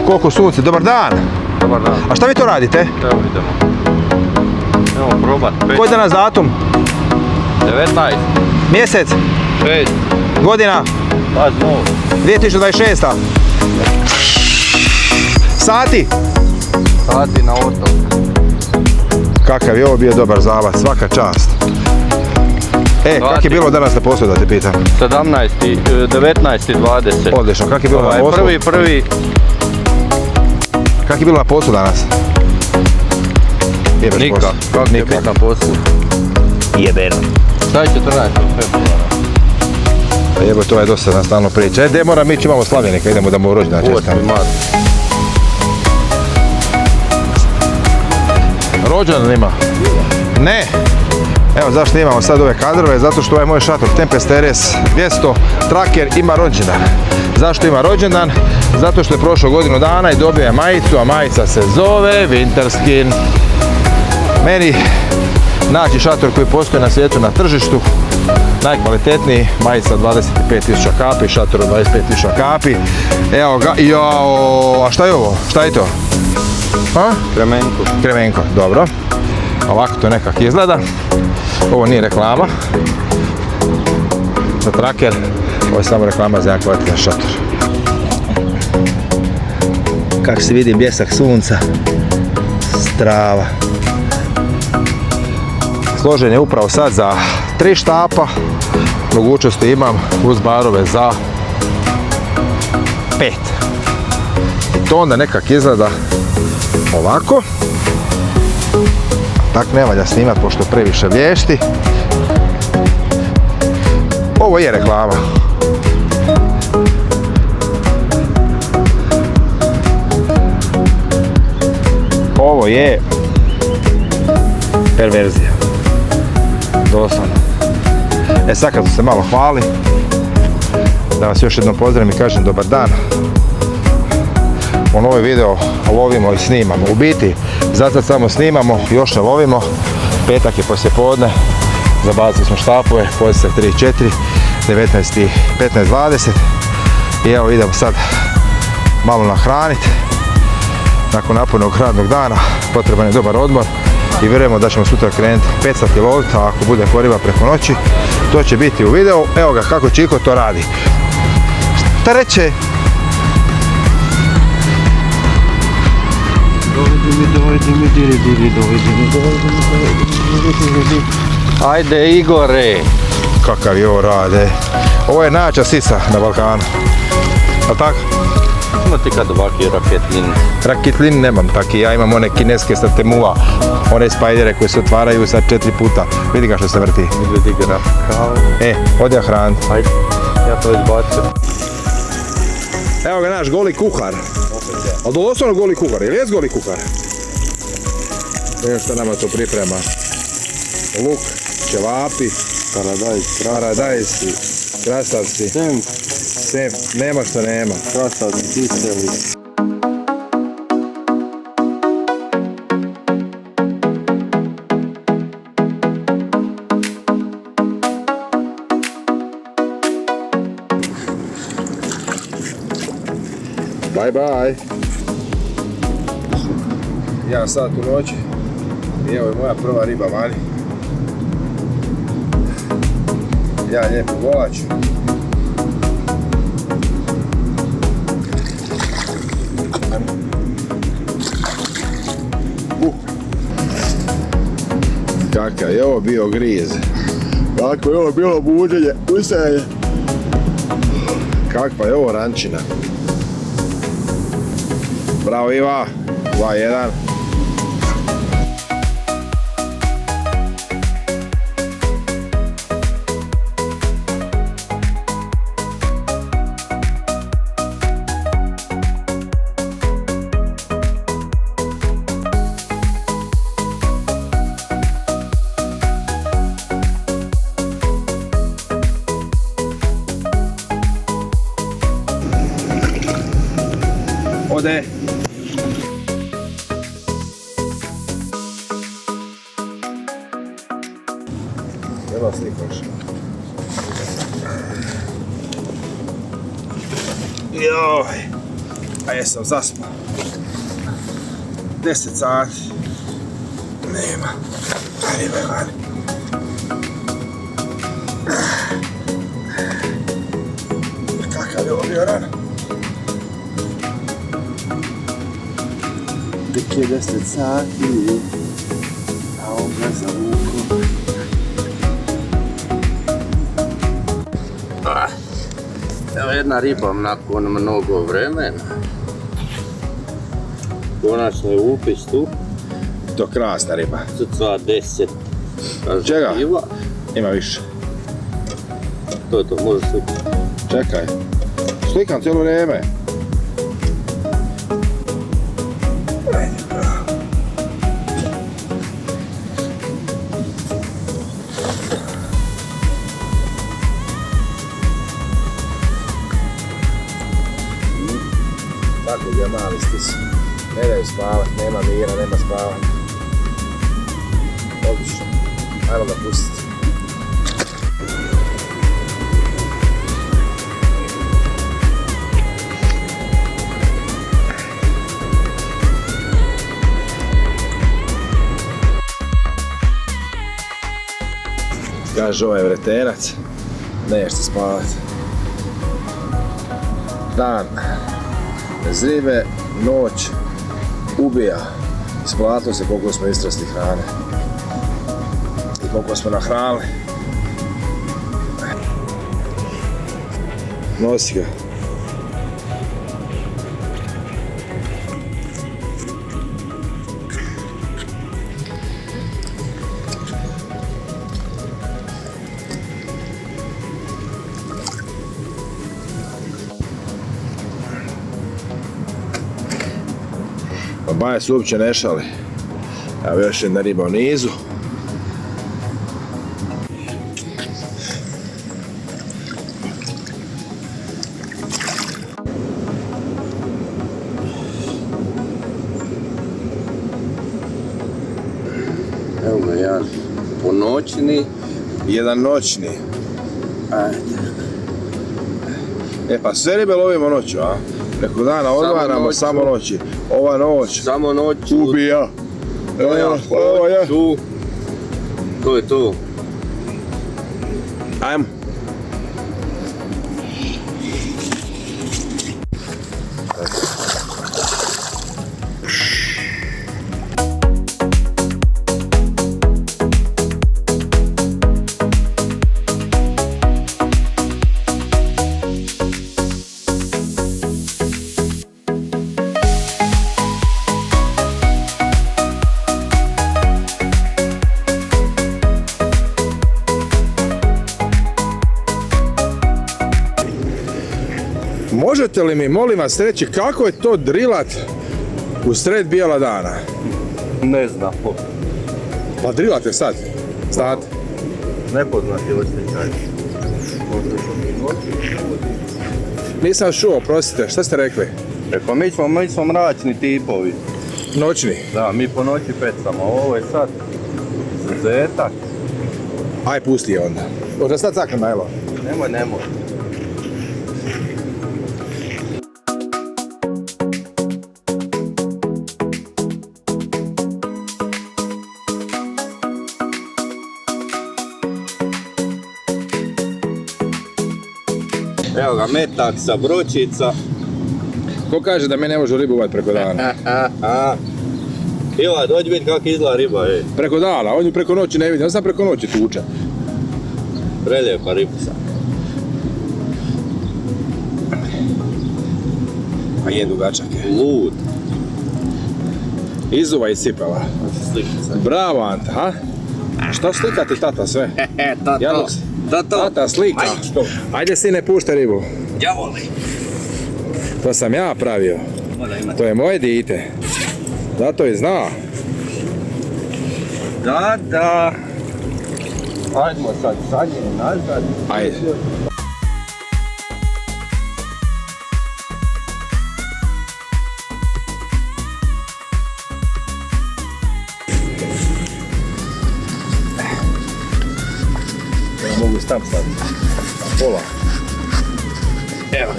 Koliko sunce, dobar dan. Dobar dan. A šta vi to radite? Evo idemo. Evo probat. Koji je danas datum? 19. Mjesec? 6. Godina? Pa znao. 2026. Sati? Sati na otok. Kakav je ovo bio dobar zavac, svaka čast. Kak je bilo danas na poslu da te pitam? 19. 20. Odlično, kak je bilo na poslu? Prvi. Kak je bilo na poslu danas? Nikak. Kako je biti na poslu? Jebeno. Šta je 14. februara? Jebo, to je dosta na stalno priča. Gdje moram ići, imamo slavljenika, idemo da mu rođendan čestitamo. 8. mart. Rođendan ima? Ne. Evo zašto imamo sad ove kadrove, zato što ovaj moj šator Tempest RS 200 Tracker ima rođendan. Zašto ima rođendan? Zato što je prošlo godinu dana i dobio je majicu, a majica se zove Winterskin. Meni naći šator koji postoji na svijetu na tržištu, najkvalitetniji, majica 25.000 kapi, šator od 25.000 kapi. Evo ga, jao, a šta je ovo? Šta je to? Kremenko. Kremenko, dobro. Ovako to nekak izgleda. Ovo nije reklama za Tracker, ovo je samo reklama za jedan kvalitetan šator. Kako se vidi bljesak sunca, strava. Složen je upravo sad za 3 štapa, mogućnosti imam uz barove za 5. I to onda nekak izgleda ovako. Tak ne valja snimat pošto previše vješti. Ovo je reklama. Ovo je perverzija. Doslovno. Sad kad se malo hvali, da vas još jednom pozdravim i kažem dobar dan. U novi video lovimo i snimamo. U biti, zato samo snimamo, još ne lovimo. Petak je poslijepodne, zabacili smo štapove, poslije 3-4, 19 15-20. I evo idemo sad malo nahraniti. Nakon napornog radnog dana potreban je dobar odmor i vjerujemo da ćemo sutra krenuti 5 sati loviti, a ako bude poriba preko noći, to će biti u videu. Evo ga kako Čiko to radi. Šta reče? Ajde Igore! Kakav je ovo rade. Ovo je najjača sica na Balkanu. Jel' tako? Ima ti kad ovaki raketlin? Raketlin nemam taki, ja imam one kineske sa Temua. One spajdere koje se otvaraju sa 4 puta. Vidi ga što se vrti. Vidi ga. Odi ja hraniti. Ajde, ja to izbacio. Evo ga naš goli kuhar. Ali doslovno goli kuhar, ili jes goli kuhar? Evo što nama to priprema. Luk, ćevapi, paradajz, krastavci. Sem, nema što nema. Krastavci, kiseli. Bye bye. Ja sad u noći i evo je moja prva riba vani. Ja lijepo volač. Kakav je ovo bio griz. Kako je ovo bilo buđenje, ustajanje. Kakva je ovo rančina. Bravo Iva, 2-1. Ode. Evo slikaš. Joj. A jesam zaspao. 10 sati. Nema. Ajde, ajde. Kakav je ovo bio rano? Tek je 10 sati. A on ga zavuko. Evo jedna riba nakon mnogo vremena. Konačno je upis tu. To krasna riba. Suca 10. Čega? Piva. Ima više. To je to, može slikati. Čekaj. Slikam cijelo vrijeme. Tako gdje mali stis. Ne daju spavat, nema mira, nema spavanja. Odlično. Ajmo ga pustiti. Kaže ovaj vretenac, nešto spavat. Dan bez ribe, noć ubija. Isplatilo se koliko smo istrasli hrane i koliko smo nahranili. Nosi ga. Baja se uopće ne šali. Evo još jedna riba u nizu. Evo ga jedan ponoćni. Jedan noćni. Ajde. E pa sve ribe lovimo noću, a? Preko dana odvaramo, samo noći. Ova noć Samo noću. ubija. Evo Ja ja. hoću. To je to. Ajmo. Možete li mi, molim vas, reći kako je to drilat u sred bijela dana? Ne znam. Pa drilate sad, znate? Nepoznati osjećaj. Nisam čuo, prostite, šta ste rekli? Pa mi smo mračni tipovi. Noćni. Da, mi po noći pecamo. Ovo je sad zetak. Aj, pusti je onda. Možda sad cakne najlo. Nemoj. Evo ga, metak sa bročica. Ko kaže da me ne može ribu uvati preko dana? Iva, dođi vidjeti kako izgleda riba, ej. Preko dana, on ju preko noći ne vidi, on sam preko noći tuča. Prelijepa ribica. A je dugačak je. Lud. Izuva iscipala. Slikica. Bravo Anta, ha? Što slikate tata sve? Tata slika. Ajde sine, puštaj ribu. Ja volim. To sam ja pravio. To je moje dite. Zato je zna. Da. Ajdemo sad zadnje nazad. Ajde. Ja mogu stam staviti. Pola. Evo.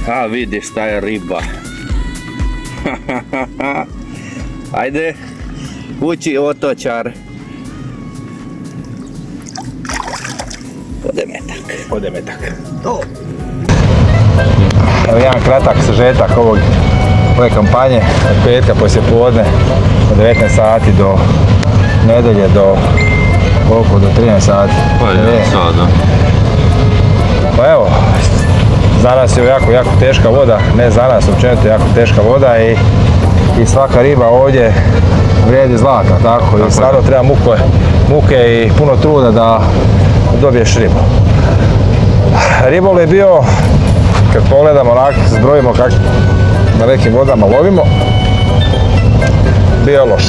A vidi šta je riba. Ajde, kući otočar. Ode metak. Evo jedan kratak sažetak ove kampanje od petka poslije podne od 19 sati do nedelje do koliko, do 13 sati. Pa je sada. Pa evo, za nas je jako teška voda, ne za nas, općenito jako teška voda i svaka riba ovdje vrijedi zlata, tako? I stvarno treba muke i puno truda da dobiješ ribu. Ribol je bio, kad pogledamo onak, zbrojimo kako na nekim vodama lovimo, bio loš.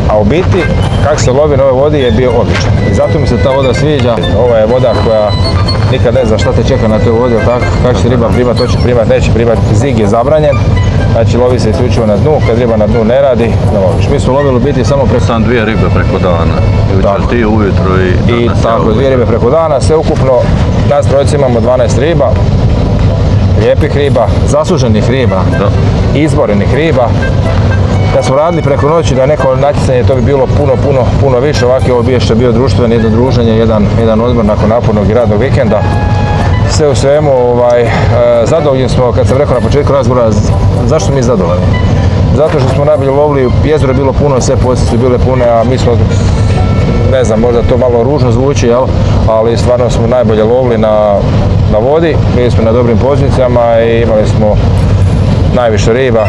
A u biti, kako se lovi na ovoj vodi je bio odličan. I zato mi se ta voda sviđa. Ova je voda koja nikad ne zna šta te čeka na toj vodi, tako? Kako će riba primat, to će primat, neće primat. Zig je zabranjen, znači lovi se isključivo na dnu, kad riba na dnu ne radi, ne loviš. Mi smo lovili u biti samo preko... Sam 2 ribe preko dana. Jučer ti ujutro i danas tako, 2 ribe preko dana, sve ukupno nas trojica imamo 12 riba, lijepih riba, zasluženih riba, izborenih riba. Kad smo radili preko noći da je neko natjecanje, to bi bilo puno više, ovako je ovo bio društven, jedno druženje, jedan odmor nakon napornog i radnog vikenda. Sve u svemu, zadovoljni smo, kad sam rekao na početku razgovora, zašto mi zadovoljni? Zato što smo najbolje lovili, jezero je bilo puno, sve pozicije su bile pune, a mi smo, ne znam, možda to malo ružno zvuči, jel? Ali stvarno smo najbolje lovili na vodi, bili smo na dobrim pozicijama i imali smo najviše riba.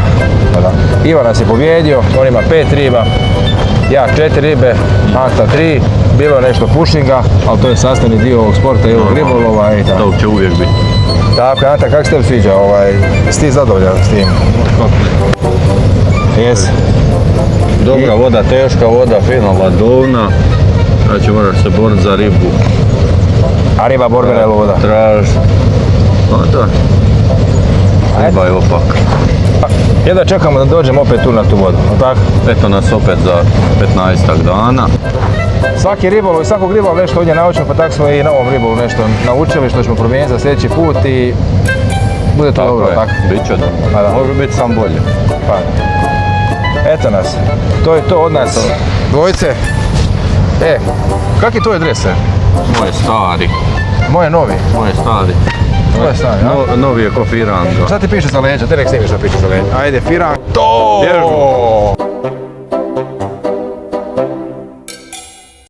Ivan nas je pobjedio, on ima 5 riba, ja 4 ribe, Anta 3, bilo je nešto pushinga, ali to je sastavni dio ovog sporta i ovog ribolova i tako. To će uvijek biti. Tako, Anta, kako se tebi sviđa? Jesi ti zadovoljan s tim? Jesi. Dobra voda, teška voda, fina ladovna. Znači moraš se boriti za ribu. A riba borbena je luda? Traž. Pa da. Riba je opak. Jedva čekamo da dođemo opet tu na tu vodu, tako? Eto nas opet za 15 dana. Svaki ribolov i svakog ribolova nešto ovdje naučimo, pa tako smo i na ovom ribolovu nešto naučili što ćemo promijeniti za sljedeći put i bude to dobro, tako? Biće dobro. Može biti sam bolje. Pa. Eto nas, to je to od nas dvojice. Kak je tvoj dres? Moj stari. Moje novi. Moj stari. Tvoj stari, a? Novi je ko Firango. Šta ti piše za leđa? Te nek snimiš što piše za leđa. Ajde, Firango. To!